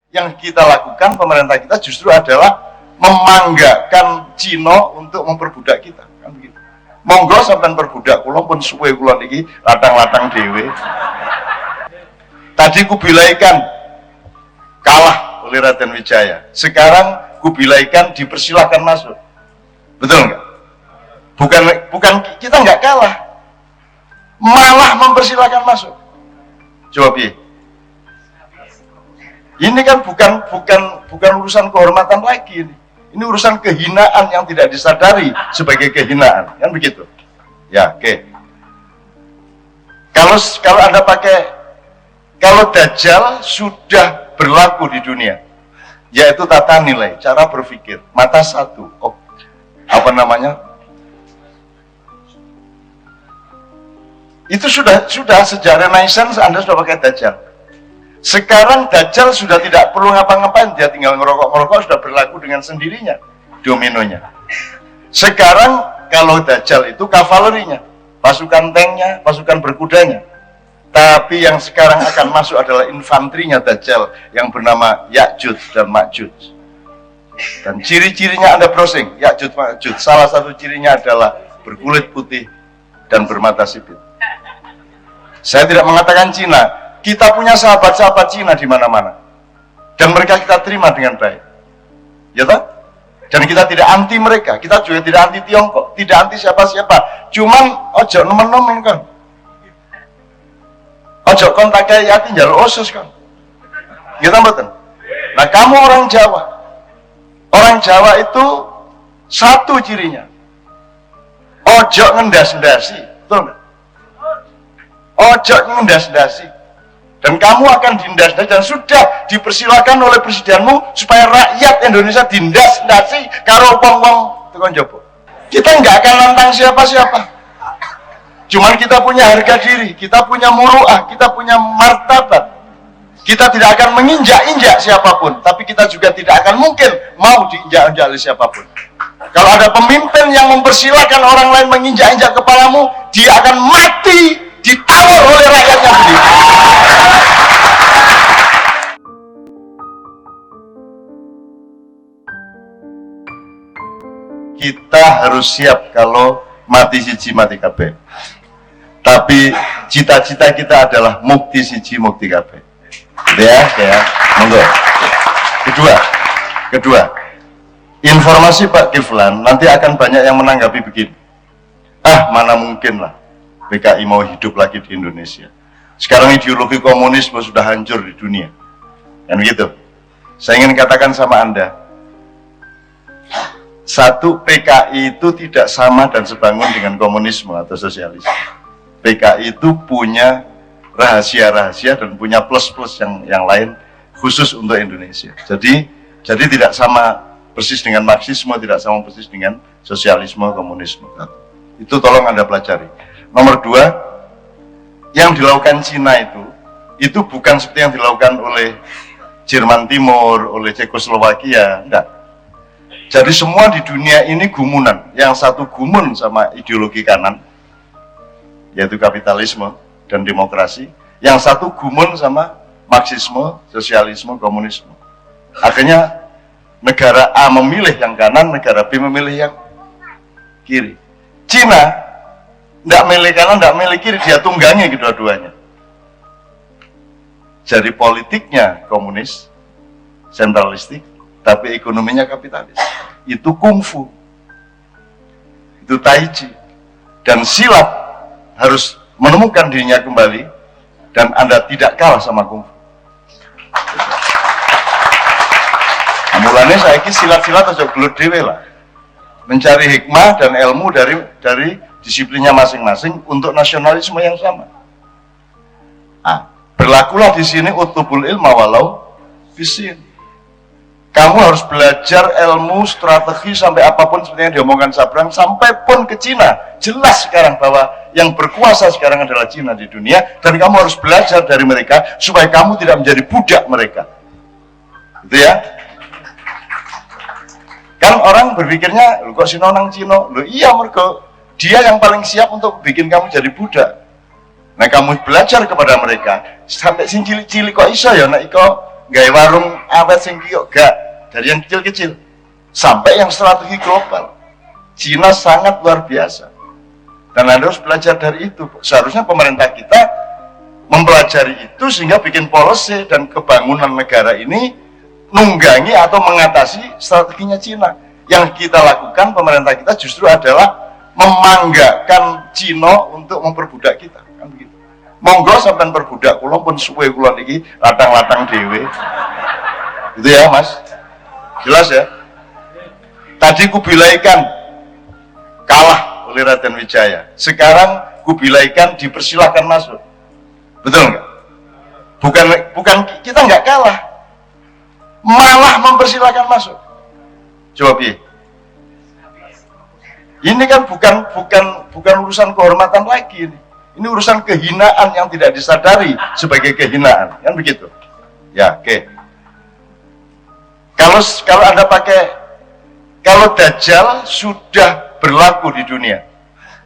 Yang kita lakukan, pemerintah kita justru adalah memanggakan Cina untuk memperbudak kita, kan begitu. Monggo sampean perbudak kula pun suwe kula niki latang-latang dhewe. Tadi Kubilaikan kalah oleh Raden Wijaya. Sekarang Kubilaikan dipersilahkan masuk. Betul nggak? Bukan kita nggak kalah, malah mempersilahkan masuk. Coba piye? Ini kan bukan urusan kehormatan lagi ini. Ini urusan kehinaan yang tidak disadari sebagai kehinaan, kan begitu? Ya, oke. Kalau Anda kalau Dajjal sudah berlaku di dunia, yaitu tata nilai, cara berpikir, mata satu, itu sudah sejak Renaissance Anda sudah pakai Dajjal. Sekarang Dajjal sudah tidak perlu ngapa-ngapain, dia tinggal ngerokok-ngerokok, sudah berlaku dengan sendirinya dominonya. Sekarang kalau Dajjal itu kavalerinya, pasukan tanknya, pasukan berkudanya. Tapi yang sekarang akan masuk adalah infanterinya Dajjal yang bernama Ya'juj dan Ma'juj. Dan ciri-cirinya Anda browsing, Ya'juj Ma'juj, salah satu cirinya adalah berkulit putih dan bermata sipit. Saya tidak mengatakan Cina. Kita punya sahabat-sahabat Cina di mana-mana, dan mereka kita terima dengan baik, ya toh? Dan kita tidak anti mereka, kita juga tidak anti Tiongkok, tidak anti siapa-siapa. Cuman ojo nemen-nemen kan, ojo kontak kayak yatim jalur osus kan, gitu betul. Nah kamu orang Jawa itu satu cirinya, ojo ngendas-ndasi, betul nggak? Ojo ngendas-ndasi. Dan kamu akan dindas dan sudah dipersilakan oleh presidenmu supaya rakyat Indonesia dindas-dasi karo wong-wong tekan jopo. Kita nggak akan nantang siapa-siapa. Cuman kita punya harga diri, kita punya muruah, kita punya martabat. Kita tidak akan menginjak-injak siapapun, tapi kita juga tidak akan mungkin mau diinjak-injak oleh siapapun. Kalau ada pemimpin yang mempersilahkan orang lain menginjak-injak kepalamu, dia akan mati ditawar oleh rakyatnya sendiri. Kita harus siap kalau mati siji mati kabeh. Tapi cita-cita kita adalah mukti siji mukti kabeh. Ya, monggo. Kedua, informasi Pak Kiflan nanti akan banyak yang menanggapi begini. Mana mungkin lah PKI mau hidup lagi di Indonesia. Sekarang ideologi komunisme sudah hancur di dunia. Kan begitu. Saya ingin katakan sama Anda, satu, PKI itu tidak sama dan sebangun dengan komunisme atau sosialisme. PKI itu punya rahasia-rahasia dan punya plus-plus yang lain khusus untuk Indonesia. Jadi tidak sama persis dengan Marxisme, tidak sama persis dengan sosialisme, komunisme. Itu tolong Anda pelajari. Nomor dua, yang dilakukan Cina itu bukan seperti yang dilakukan oleh Jerman Timur, oleh Cekoslowakia, enggak. Jadi semua di dunia ini gumunan. Yang satu gumun sama ideologi kanan, yaitu kapitalisme dan demokrasi. Yang satu gumun sama Marxisme, sosialisme, komunisme. Akhirnya negara A memilih yang kanan, negara B memilih yang kiri. Cina tidak milih kanan, tidak milih kiri, dia tunggangi kedua-duanya. Jadi politiknya komunis, sentralistik, tapi ekonominya kapitalis. Itu kungfu, itu tai chi, dan silat harus menemukan dirinya kembali, dan Anda tidak kalah sama kungfu. Mulanya saya silat-silat aja gelut dewe lah, mencari hikmah dan ilmu dari disiplinnya masing-masing untuk nasionalisme yang sama. Berlakulah di sini utubul ilma walau bisin. Kamu harus belajar ilmu strategi sampai apapun seperti yang diomongkan Sabrang, sampai pun ke Cina. Jelas sekarang bahwa yang berkuasa sekarang adalah Cina di dunia, dan kamu harus belajar dari mereka supaya kamu tidak menjadi budak mereka. Gitu ya. Kan orang berpikirnya, kok Sino nang Cino? Loh iya, mergo dia yang paling siap untuk bikin kamu jadi budak. Nah kamu belajar kepada mereka, sampai sing cilik-cilik kok iso ya, nek iko gaya warung awet sing kiyok gak, dari yang kecil-kecil sampai yang strategi global. Cina sangat luar biasa. Dan Anda harus belajar dari itu. Seharusnya pemerintah kita mempelajari itu sehingga bikin policy dan kebangunan negara ini nunggangi atau mengatasi strateginya Cina. Yang kita lakukan pemerintah kita justru adalah memanggakan Cina untuk memperbudak kita. Kan begitu. Monggo sampean perbudak kula pun suwe kula niki latang-latang dhewe. Gitu ya, Mas. Jelas ya? Tadi kubilaikan kalah oleh Raden Wijaya. Sekarang kubilaikan dipersilahkan masuk. Betul nggak? Bukan kita nggak kalah, malah mempersilahkan masuk. Coba piye? Ini kan bukan urusan kehormatan lagi ini. Ini urusan kehinaan yang tidak disadari sebagai kehinaan, kan begitu? Ya, oke. Kalau Anda kalau Dajjal sudah berlaku di dunia,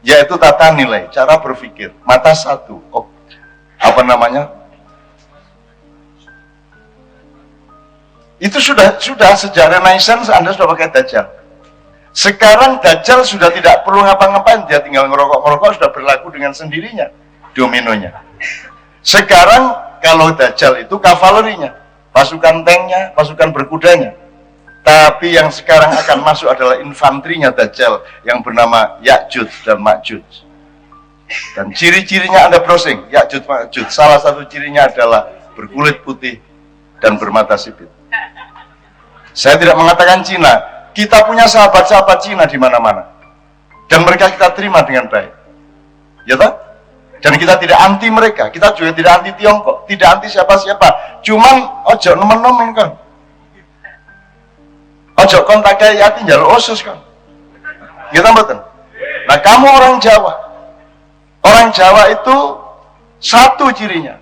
yaitu tata nilai, cara berpikir, mata satu, itu sudah sejak Renaissance Anda sudah pakai Dajjal. Sekarang Dajjal sudah tidak perlu ngapa-ngapain, dia tinggal ngerokok sudah berlaku dengan sendirinya dominonya. Sekarang kalau Dajjal itu kavalerinya, pasukan tanknya, pasukan berkudanya. Tapi yang sekarang akan masuk adalah infanterinya Dajjal yang bernama Ya'juj dan Ma'juj. Dan ciri-cirinya Anda browsing, Ya'juj Ma'juj. Salah satu cirinya adalah berkulit putih dan bermata sipit. Saya tidak mengatakan Cina, kita punya sahabat-sahabat Cina di mana-mana. Dan mereka kita terima dengan baik. Ya toh? Dan kita tidak anti mereka, kita juga tidak anti Tiongkok, tidak anti siapa-siapa. Cuman ojo nemen-nemen kan. Ojo kontak kayak yati jalur osus kan. Gitu mboten. Nah, kamu orang Jawa. Orang Jawa itu satu cirinya.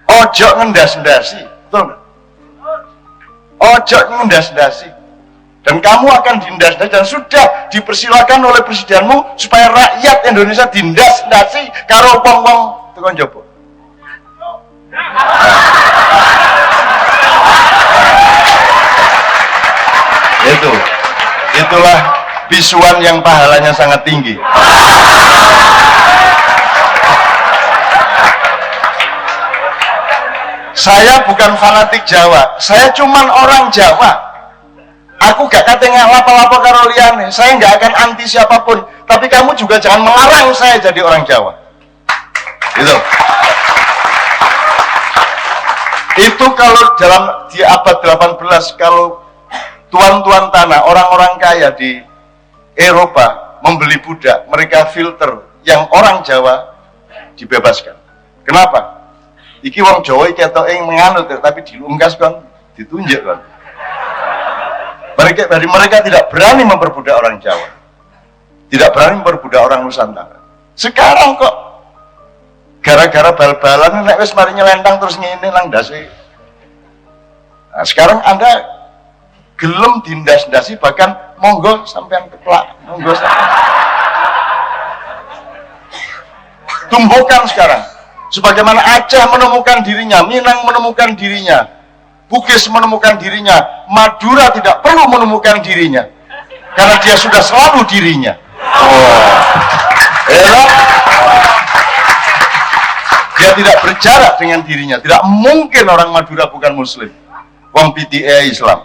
Ojo ngendas-ndasi, betul nggak? Ojo ngendas-ndasi. Dan kamu akan dindas-ndasi dan sudah dipersilakan oleh presidenmu supaya rakyat Indonesia dindas-ndasi karo wong-wong tekan jopo. Itulah bisuan yang pahalanya sangat tinggi. Saya bukan fanatik Jawa, saya cuman orang Jawa. Aku gak kate ngapa-apa karo liyane, saya gak akan anti siapapun, tapi kamu juga jangan melarang saya jadi orang Jawa. Itu kalau di abad 18, kalau tuan-tuan tanah, orang-orang kaya di Eropa membeli budak, mereka filter yang orang Jawa dibebaskan. Kenapa? Iki wong Jawa ketok menganut, tapi dilungkas kan, ditunjuk kan. Mereka tidak berani memperbudak orang Jawa, tidak berani memperbudak orang Nusantara. Sekarang kok gara-gara bal-balan nek wis mari nyelentang terus ngene nang ndase. Nah, sekarang Anda gelem dindas-ndasi, bahkan monggo sampean keplak, monggo sampean. Tumbuhkan sekarang. Sebagaimana Aceh menemukan dirinya, Minang menemukan dirinya, Bugis menemukan dirinya, Madura tidak perlu menemukan dirinya, karena dia sudah selalu dirinya. Dia tidak berjarak dengan dirinya. Tidak mungkin orang Madura bukan Muslim. Wong PTA Islam.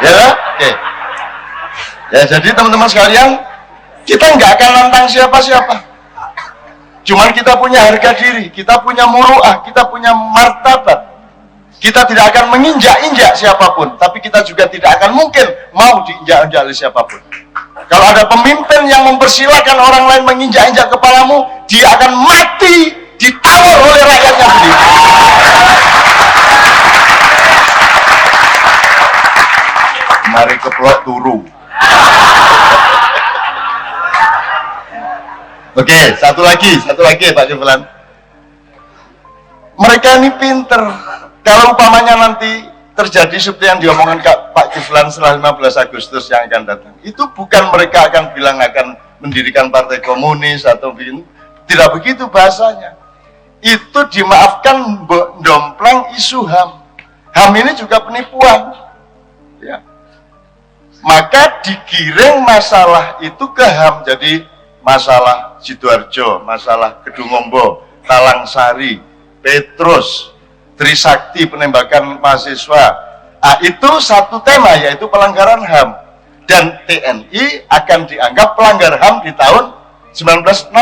Ya, oke. Ya, jadi teman-teman sekalian, kita nggak akan nantang siapa-siapa. Cuman kita punya harga diri, kita punya muru'ah, kita punya martabat. Kita tidak akan menginjak-injak siapapun, tapi kita juga tidak akan mungkin mau diinjak-injak oleh siapapun. Kalau ada pemimpin yang mempersilahkan orang lain menginjak-injak kepalamu, dia akan mati ditawar oleh rakyatnya sendiri. Mari keplok turu. Oke, satu lagi Pak Kiflan. Mereka ini pinter. Kalau umpamanya nanti terjadi seperti yang diomongkan Pak Kiflan setelah 15 Agustus yang akan datang, itu bukan mereka akan bilang akan mendirikan partai komunis atau begini. Tidak begitu bahasanya. itu dimaafkan domplang isu HAM. HAM ini juga penipuan, ya. Maka digiring masalah itu ke HAM, jadi masalah Sidoarjo, masalah Kedungombo, Talangsari, Petrus, Trisakti, penembakan mahasiswa. Itu satu tema, yaitu pelanggaran HAM. Dan TNI akan dianggap pelanggar HAM di tahun 1965.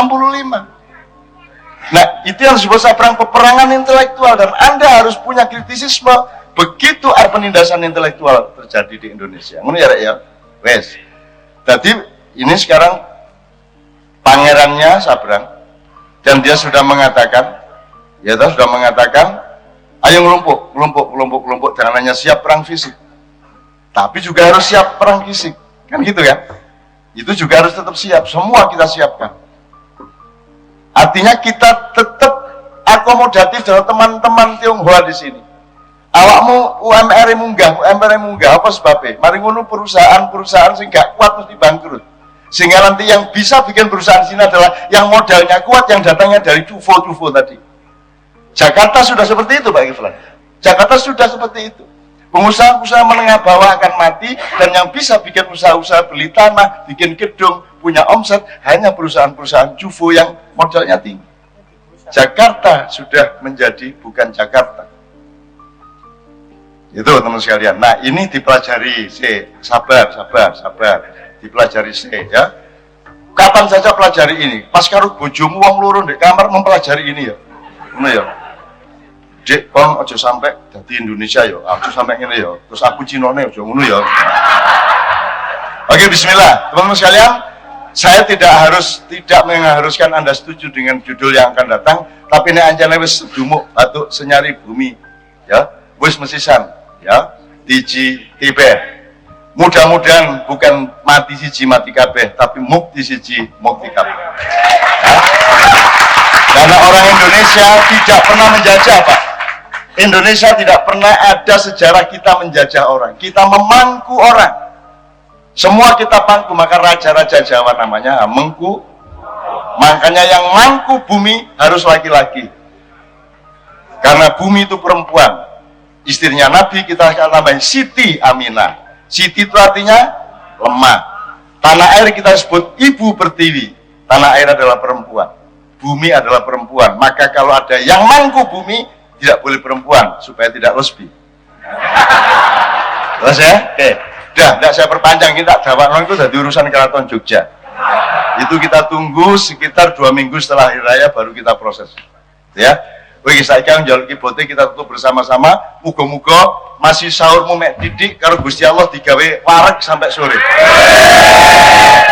Nah, itu yang disebut peperangan intelektual, dan Anda harus punya kritisisme begitu ada penindasan intelektual terjadi di Indonesia. Ngono ya, Rek ya. Wes. Jadi ini sekarang pangerannya Sabrang, dan dia sudah mengatakan, ayo kelompok, jangan hanya siap perang fisik, tapi juga harus siap perang fisik, kan gitu kan? Itu juga harus tetap siap, semua kita siapkan. Artinya kita tetap akomodatif dengan teman-teman Tionghoa di sini. Awakmu UMR munggah, apa sebabnya? Mari ngono perusahaan sing gak kuat mesti bangkrut. Sehingga nanti yang bisa bikin perusahaan sini adalah yang modalnya kuat, yang datangnya dari Cufo tadi. Jakarta sudah seperti itu, Pak Kiflan. Jakarta sudah seperti itu. Pengusaha-pengusaha menengah bawah akan mati, dan yang bisa bikin usaha-usaha beli tanah, bikin gedung, punya omset hanya perusahaan-perusahaan Cufo yang modalnya tinggi. Jakarta sudah menjadi bukan Jakarta. Itu teman sekalian. Nah, ini dipelajari, sabar. Dipelajari ya. Kapan saja pelajari ini. Pas karo bojomu wong loro di kamar mempelajari ini ya. Ngono ya. Dek, kon aja sampai dadi Indonesia ya. Aja sampai ngene ya. Terus aku Cinone aja ngono ya. Oke, bismillah. Teman-teman sekalian, saya tidak mengharuskan Anda setuju dengan judul yang akan datang, tapi nek anjane wis sedumuk batuk senyari bumi, ya, wis mesisan, ya, tiji tibe. Mudah-mudahan bukan mati siji mati kabeh, tapi mukti siji mukti kabeh. Ya. Karena orang Indonesia tidak pernah menjajah, Pak. Indonesia tidak pernah ada sejarah kita menjajah orang. Kita memangku orang. Semua kita pangku, maka raja-raja Jawa namanya mengku. Makanya yang mangku bumi harus laki-laki. Karena bumi itu perempuan. Istrinya Nabi kita akan tambahin Siti Aminah. Siti itu artinya lemah. Tanah air kita sebut ibu pertiwi. Tanah air adalah perempuan. Bumi adalah perempuan. Maka kalau ada yang mangku bumi, tidak boleh perempuan supaya tidak lesbi. Terus ya? Oke. Udah, tidak saya perpanjang, kita jawab itu dari urusan Keraton Jogja. Itu kita tunggu sekitar 2 minggu setelah hari raya baru kita proses. Ya. Wih, saya kan jual kibote kita tutup bersama-sama. Muga-muga masih sahurmu mek didik karo Gusti Allah digawe wareg sampai sore.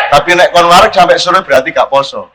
Tapi nek kon wareg sampai sore berarti gak poso.